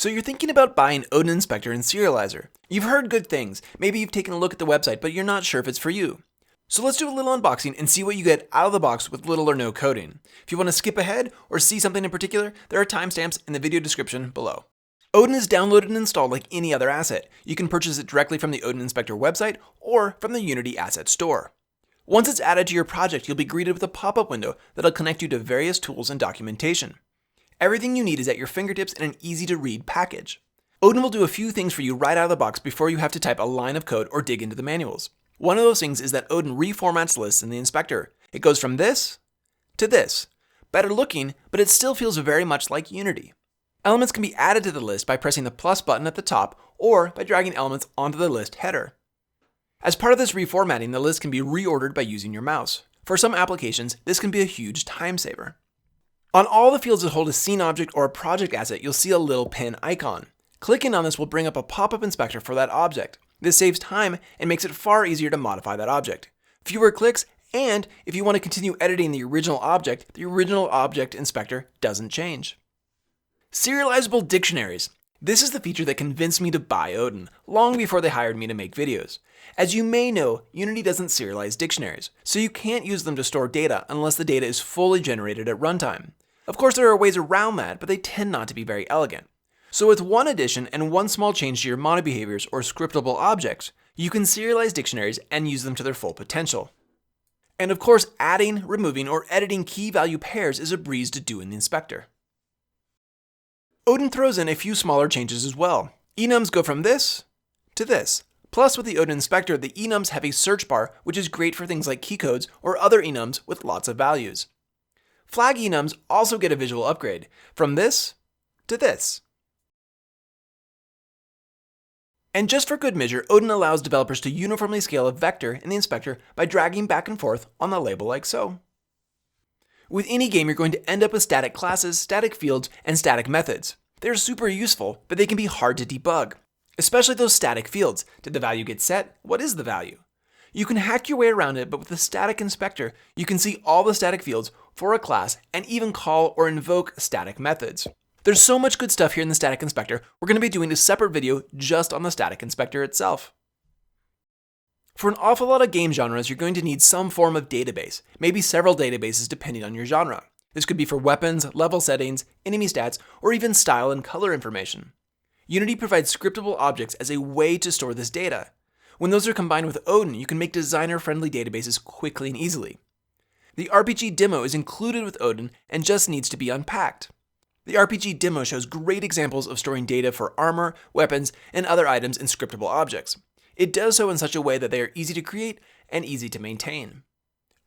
So you're thinking about buying Odin Inspector and Serializer. You've heard good things. Maybe you've taken a look at the website, but you're not sure if it's for you. So let's do a little unboxing and see what you get out of the box with little or no coding. If you want to skip ahead or see something in particular, there are timestamps in the video description below. Odin is downloaded and installed like any other asset. You can purchase it directly from the Odin Inspector website or from the Unity Asset Store. Once it's added to your project, you'll be greeted with a pop-up window that'll connect you to various tools and documentation. Everything you need is at your fingertips in an easy-to-read package. Odin will do a few things for you right out of the box before you have to type a line of code or dig into the manuals. One of those things is that Odin reformats lists in the inspector. It goes from this to this. Better looking, but it still feels very much like Unity. Elements can be added to the list by pressing the plus button at the top or by dragging elements onto the list header. As part of this reformatting, the list can be reordered by using your mouse. For some applications, this can be a huge time saver. On all the fields that hold a scene object or a project asset, you'll see a little pin icon. Clicking on this will bring up a pop-up inspector for that object. This saves time and makes it far easier to modify that object. Fewer clicks, and if you want to continue editing the original object inspector doesn't change. Serializable Dictionaries. This is the feature that convinced me to buy Odin, long before they hired me to make videos. As you may know, Unity doesn't serialize dictionaries, so you can't use them to store data unless the data is fully generated at runtime. Of course, there are ways around that, but they tend not to be very elegant. So with one addition and one small change to your mono behaviors or scriptable objects, you can serialize dictionaries and use them to their full potential. And of course, adding, removing, or editing key value pairs is a breeze to do in the inspector. Odin throws in a few smaller changes as well. Enums go from this to this. Plus, with the Odin Inspector, the enums have a search bar, which is great for things like keycodes or other enums with lots of values. Flag enums also get a visual upgrade, from this to this. And just for good measure, Odin allows developers to uniformly scale a vector in the inspector by dragging back and forth on the label like so. With any game, you're going to end up with static classes, static fields, and static methods. They're super useful, but they can be hard to debug. Especially those static fields. Did the value get set? What is the value? You can hack your way around it, but with the static inspector, you can see all the static fields for a class and even call or invoke static methods. There's so much good stuff here in the static inspector, we're going to be doing a separate video just on the static inspector itself. For an awful lot of game genres, you're going to need some form of database, maybe several databases depending on your genre. This could be for weapons, level settings, enemy stats, or even style and color information. Unity provides scriptable objects as a way to store this data. When those are combined with Odin, you can make designer-friendly databases quickly and easily. The RPG demo is included with Odin and just needs to be unpacked. The RPG demo shows great examples of storing data for armor, weapons, and other items in scriptable objects. It does so in such a way that they are easy to create and easy to maintain.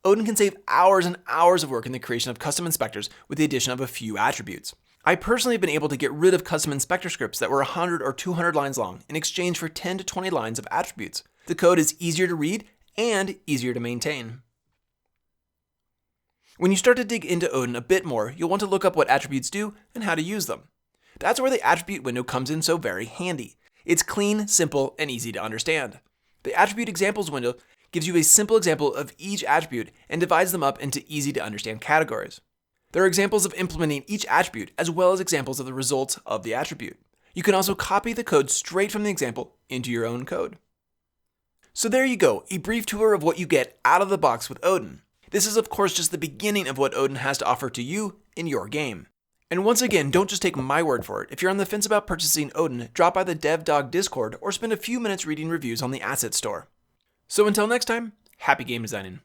Odin can save hours and hours of work in the creation of custom inspectors with the addition of a few attributes. I personally have been able to get rid of custom inspector scripts that were 100 or 200 lines long in exchange for 10 to 20 lines of attributes. The code is easier to read and easier to maintain. When you start to dig into Odin a bit more, you'll want to look up what attributes do and how to use them. That's where the attribute window comes in so very handy. It's clean, simple, and easy to understand. The attribute examples window gives you a simple example of each attribute and divides them up into easy to understand categories. There are examples of implementing each attribute as well as examples of the results of the attribute. You can also copy the code straight from the example into your own code. So there you go, a brief tour of what you get out of the box with Odin. This is of course just the beginning of what Odin has to offer to you in your game. And once again, don't just take my word for it. If you're on the fence about purchasing Odin, drop by the DevDog Discord or spend a few minutes reading reviews on the Asset Store. So until next time, happy game designing.